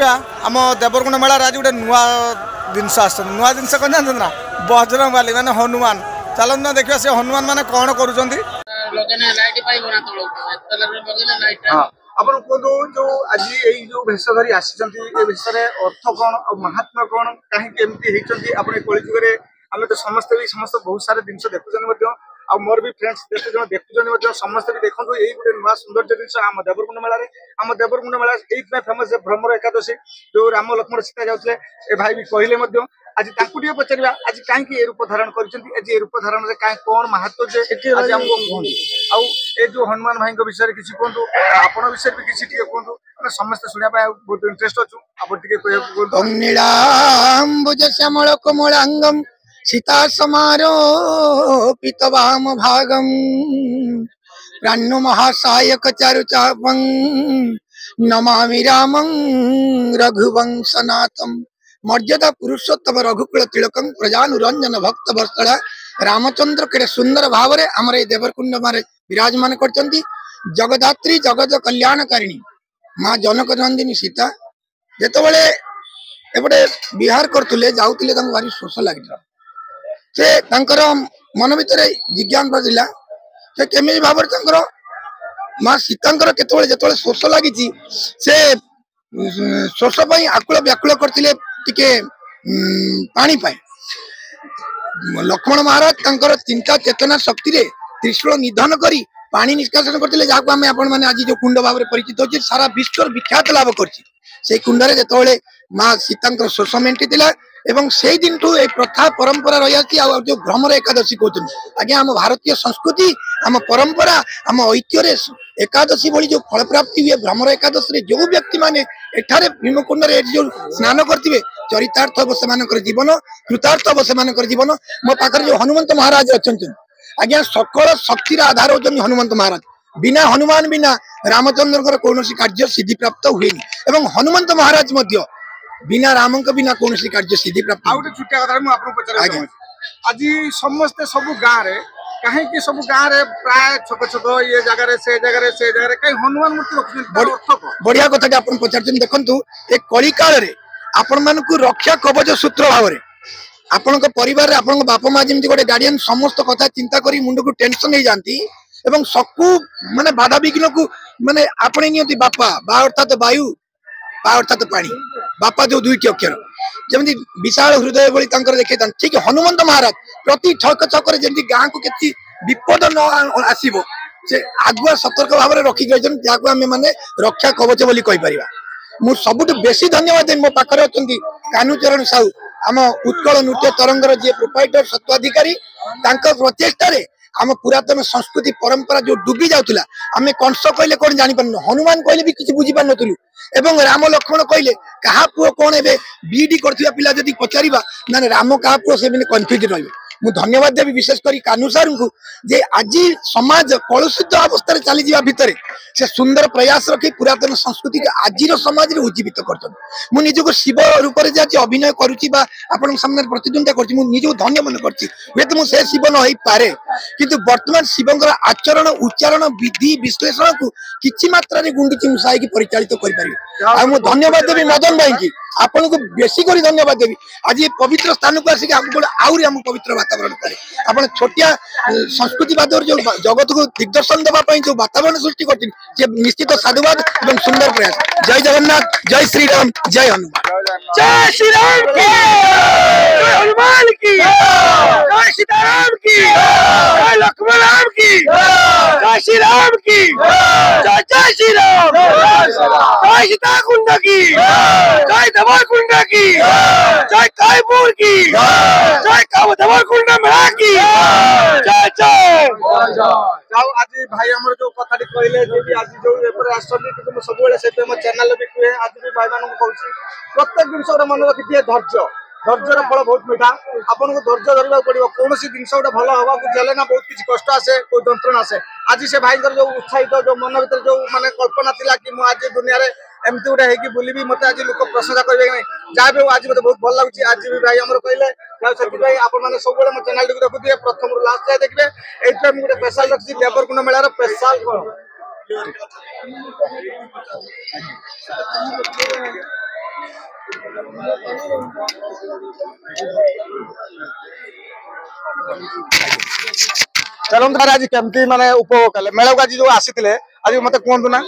देखा आम देवरकुंड मेला आज गोटे नुआ जिनस नुआ जिनस कौन जानते ना बजरंग बाली माने हनुमान चलो ना देखा से हनुमान माने कौन कर ଆପଣ କୁହନ୍ତୁ ଯୋଉ ଆଜି ଏଇ ଯୋଉ ବେଶ ଧରି ଆସିଛନ୍ତି ଏ ବେଶରେ ଅର୍ଥ କଣ ଆଉ ମହାତ୍ମା କଣ କାହିଁକି ଏମିତି ହେଇଛନ୍ତି ଆପଣ ଏ କଳି ଯୁଗରେ ଆମେ ତ ସମସ୍ତେ ବହୁତ ସାରା ଜିନିଷ ଦେଖୁଛନ୍ତି ମଧ୍ୟ ଆଉ ମୋର ବି ଫ୍ରେଣ୍ଡସ୍ ଯେତେ ଜଣ ଦେଖୁଛନ୍ତି ମଧ୍ୟ ସମସ୍ତେ ବି ଦେଖନ୍ତୁ ଏଇ ଗୋଟେ ନୂଆ ସୌନ୍ଦର୍ଯ୍ୟ ଜିନିଷ ଆମ ଦେବରକୁଣ୍ଡ ମେଳା ଏଇଥିପାଇଁ ଫେମସ୍ ଯେ ଭ୍ରମର ଏକାଦଶୀ ଯୋଉ ରାମ ଲକ୍ଷ୍ମଣ ସୀତା ଯାଉଥିଲେ ଏ ଭାଇ ବି କହିଲେ ମଧ୍ୟ ଆଜି ତାଙ୍କୁ ଟିକେ ପଚାରିବା ଆଜି କାହିଁକି ଏ ରୂପ ଧାରଣ କରିଛନ୍ତି ଆଜି ଏ ରୂପ ଧାରଣରେ କାହିଁ କଣ ମାହାତ୍ମ୍ୟ ଯେ ଆଜି ଆମକୁ କୁହନ୍ତୁ ଆଉ ଏ ଯୋଉ ହନୁମାନ ଭାଇଙ୍କ ବିଷୟରେ କିଛି କୁହନ୍ତୁ ଆପଣ ବିଷୟରେ ବି କିଛି ଟିକେ କୁହନ୍ତୁ ଆମେ ସମସ୍ତେ ଶୁଣିବା ପାଇଁ ବହୁତ ଇଣ୍ଟରେଷ୍ଟ ଅଛୁ ଆପଣ ଟିକେ କହିବାକୁ କୁହନ୍ତୁ। ନୀଳାମ୍ବୁଜ ଶ୍ୟାମଳ କୋମଳାଙ୍ଗମ ସୀତା ସମାରୋ ପିତବାମ ଭାଗମ ପ୍ରାଣ୍ୟ ମହାସାୟକ ଚାରୁ ଚାପଂ ନମାମି ରାମଂ ରଘୁବଂଶନାଥମ୍ मर्यादा पुरुषोत्तम रघुकुल तिलकं प्रजानुरंजन भक्त बत्सला रामचंद्र केड़े सुंदर भाव में आमर ये देवरकुंड मारे विराजमान करचंती जगदात्री जगत कल्याणकारिणी माँ जनक नंदिनी सीता जेतबेले एपटे विहार करतुले जाउतुले तांको भारी शोष लागिला से तांकर मन भितर जिज्ञासा दिला से केमी भाव माँ सीतांकर केतबेले जेतबेले शोष लागिची से शोष पई आकुल व्याकुल करतिले टिके पानी पाए लक्ष्मण महाराज तांकर चिंता चेतना शक्ति रे त्रिशूल निधन करी पानी निष्कासन करते जहाँ आम आपण मैंने आज जो कुंड भाव में परिचित होची सारा विश्व विख्यात लाभ करछि से कुंड रे जेतबेले माँ सीतांकर शोष मेंटी एवं से दिन ठू ए प्रथा परंपरा रही आछि आ जो भ्रमर एकादशी कहते आज्ञा आम भारतीय संस्कृति आम परंपरा आम ऐतिह्य एकादशी भली जो फल प्राप्ति हुए भ्रमर एकादशी जो व्यक्ति माने एठारे भीमकुंड रे जो स्नान करथिबे चरितार्थ हो सेमानकर जीवन कृतार्थ हो सेमानकर जीवन मो पाखरे जो हनुमंत महाराज अछंती आज्ञा सकल शक्तिर आधार होचन हनुमंत महाराज बिना हनुमान बिना रामचंद्र कौन कार्य सिद्धि प्राप्त हुए एवं हनुमंत महाराज मध्य बिना राम बिना कौन कार्य सिद्धि प्राप्त आज समस्ते सब गाँव रे कहीं सब गाँव रे प्राय छोट छोट ये जगह से कहीं हनुमान मूर्ति रखुछन बढ़िया कथा के आपण पचारछन देखंतु ए कली काल रे आपण मानकु रक्षा कवच सूत्र भाव रे आपण परिवार रे आपण बापा माँ जमी गोटे गार्डियन समस्त कथा चिंता करी मुंड को टेंशन नहीं जाती एवं सकू माने बाधा विघ्न को माने आपणे नियंती बापा बा अर्थात वायु बा अर्थात पानी बापा जो दुईटी अक्षर जमी विशाल हृदय भली देखते ठीक हनुमंत महाराज प्रति छक छक जमी गाँ को के विपद न आसो से आगुआ सतर्क भाव में रखी गई जहाँ आम मैंने रक्षा कवच बोली कहीपर मु सबुठ बेसी धन्यवाद देवी मो पाखे अच्छा कान्हूचरण साहू आम उत्कल नृत्य तरंगर जी प्रोपाइटर सत्वाधिकारी प्रचेषा आम पुरातन संस्कृति परंपरा जो डूबी जाऊला आम कंस कहले कौन जापर हनुमान कहले भी किसी बुझी पार नु एवं राम लक्ष्मण कहले क्या पुओ कौन ए बीडी करथिबा पिला जदि पचारिबा ना राम क्या पुओ से कन्फ्यूज रही मु धन्यवाद देवी विशेषकर कान्हू सार को जे आज समाज कलुषित अवस्था चली जावा भितर से सुंदर प्रयास रखी पुरातन संस्कृति के आज समाज में उज्जीवित कर निजक शिव रूप से आज अभिनय करुच्ची सामने प्रतिद्वंदिता कर धन्य मन कर मुझे शिव न हो पारे किंतु वर्तमान शिवंकर आचरण उच्चारण विधि विश्लेषण को किसी मात्रा गुंडीची मुसाई परिचालित कर धन्यवाद देवी मदन भाई की आपन को बेसी करी धन्यवाद देवी आज ये पवित्र स्थान को आसिक आहुरी आम पवित्र वातावरण करे आपण छोटिया संस्कृतिवाद जो जगत को दिग्दर्शन देवा जो वातावरण सृष्टि कर निश्चित साधुवाद एवं सुंदर प्रयास। जय जगन्नाथ, जय श्री राम, जय हनुमान। जय श्री राम की, जय हनुमान की, जय सीताराम की, जय लक्ष्मण राम की, जय श्री राम की, जय जय श्री राम, जय सीता कुंड की, जय धवल कुंड की, जय कायपुर की, जय धवल कुंड मेला की, जय जय। आज भाई हमर जो कथाटी कहले आज जो एपर आसली कि सब बेले से मो चैनल भी कहे आज भी भाई मानन कहूँ प्रत्येक जिनस मन रखी धैर्य धैर्यर फल बहुत मीठा आपन को धैर्य धरवा पड़ो कौन जिनस गोटे भल हवा चले ना बहुत किसी कष्ट आसे कोई यंत्रणा आसे आज से भाई जो उत्साहित जो मन भर जो माने कल्पना थिला कि मु आज दुनिया रे एमती गोटे है बुलबी मत आज लोक प्रशंसा करेंगे नहीं जहाँ भी आज मत बहुत भल लगे आज भी भाई आम कहले से सब मो चैनल टी देखुए प्रथम लास्ट जाए देखिए ये गोटे स्पेशल रखी देवरकुंड मेलार स्पेशल कौन चलते आज केमती माने उपभोग कले मेला को आज जो आसी आज मत कहतु ना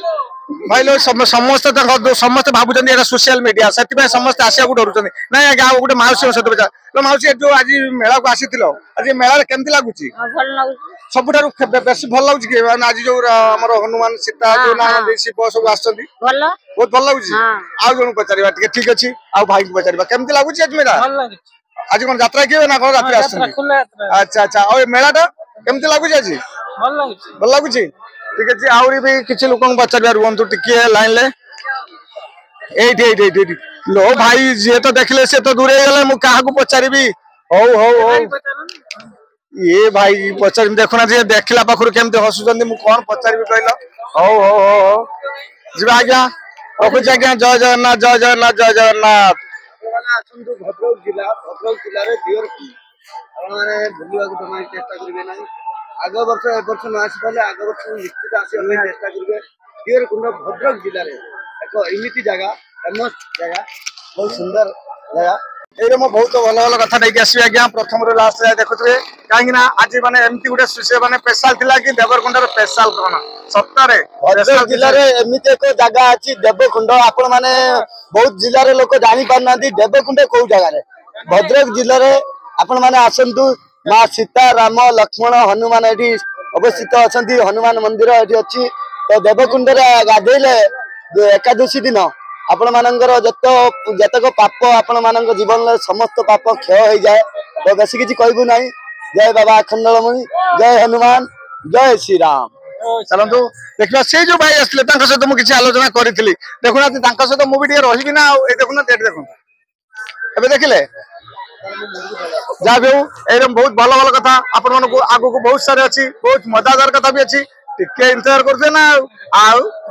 भाई लोग समस्त समस्त भावुं ये सोशल मीडिया से समस्त आसिया को डरुं ना आज्ञा गोटे मौसी सहित मौसी जो आज मेला को आसी आज मेला केमती लगुच सब बेस भल लगुच कि आज जो हनुमान सीता जो ना शिव सब आस बहुत भल लगुच आउ जन पचार ठीक अच्छे आउ भाई को पचार केमती लगुच आज मेला आज कौन यात्रा किए ना कौन रात अच्छा अच्छा और मेलाटा केमती लगुच आज भल लगुच ठीक अच्छे आहरी भी किसी लोक पचार रुहतु टिके लाइन ले लो भाई जी तो देखले से तो दूरे गले मु क्या पचारि हो ये भाई पचार देखुना जी देखला पाखु केमती हसुचंदी मु कौन पचारि कहल हो जी आज्ञा रखुच आज्ञा जय जगन्नाथ जय जगन्नाथ जय जगन्नाथ भद्रक जिला चेष्टा करेंगे ना आग वर्ष ए वर्ष न आसी पारे आग वर्ष निश्चित आसी चेष्टा करेंगे दियर कुंड भद्रक जिले में एक एमती जगह फेमस जगह बहुत सुंदर जगह ये बहुत भल भल कथा नहीं आसबि आज्ञा प्रथम लास्ट जाए देखुए कहीं आज माने एमती गोटे माने स्पेशल थिला कि देवरकुंडर स्पेशल कौन सप्ताहे भद्रक जिले में एमती एक जगह अच्छी देवकुंड आपण माने बहुत जिले लोक जानी पारना देवकुंड कौ जगह भद्रक जिले में आपण माने आसतु माँ सीता राम लक्ष्मण हनुमान ये अवस्थित अच्छा हनुमान मंदिर ये अच्छी तो देवकुंड गाधेले एकादशी दिन आपण मानकर जतक पाप आपण मान जीवन में समस्त पाप क्षय हो जाए तो बेस किसी कहबू ना जय बाबा अखंडलमणि जय हनुमान जय श्री राम चलतु देखा से जो भाई आसते सहित मुझे आलोचना करी देखुना सहित मुझे रही ना देखुना देखो ए देखिले जहाँ भी एकदम बहुत भल भल कथा आपण मानक आगु को बहुत सारे अच्छी बहुत मजादार कथा भी अच्छी टिके इंतजार करते ना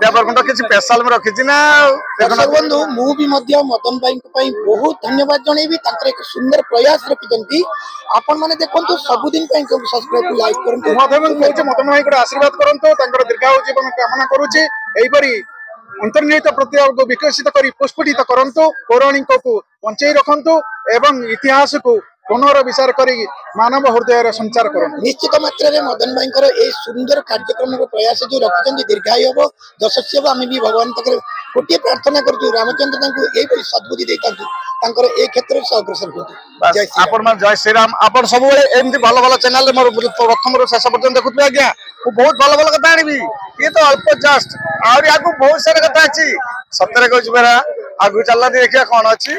देवरकुंड किसी स्पेशल में रखी ना बंधु मुझे मदन भाई बहुत धन्यवाद जनइबी एक सुंदर प्रयास रखिंट आपण मैंने देखो सबुदिन सब्सक्राइब लाइक करते मदन भाई को आशीर्वाद करते दीर्घायु जीवन कामना करुचे अंतर्निहित प्रत्यय को विकसित कर पुष्पित करंतु पौराणिक को बंचाई रखंतु एवं इतिहास को पुनर विचार कर मानव हृदय संचार कर निश्चित मात्रा मदन भाई सुंदर कार्यक्रम प्रयास जो रखिंट दीर्घायु हम यशस्वी हम भी भगवान पाखे गोटे प्रार्थना करूँ रामचंद्र ये सद्बुद्धि ए क्षेत्र से अग्रसर होती जय श्रीराम आप सब एमती भल भल चैनल मोर प्रथम शेष पर्यटन देखुए आज्ञा बहुत भल भल कथा आनी ये तो अल्प जस्ट आहरी आगु बहुत सारा कथा अच्छी सतरे कहूँ मेरा आगु चलना देखिए कौन अच्छी।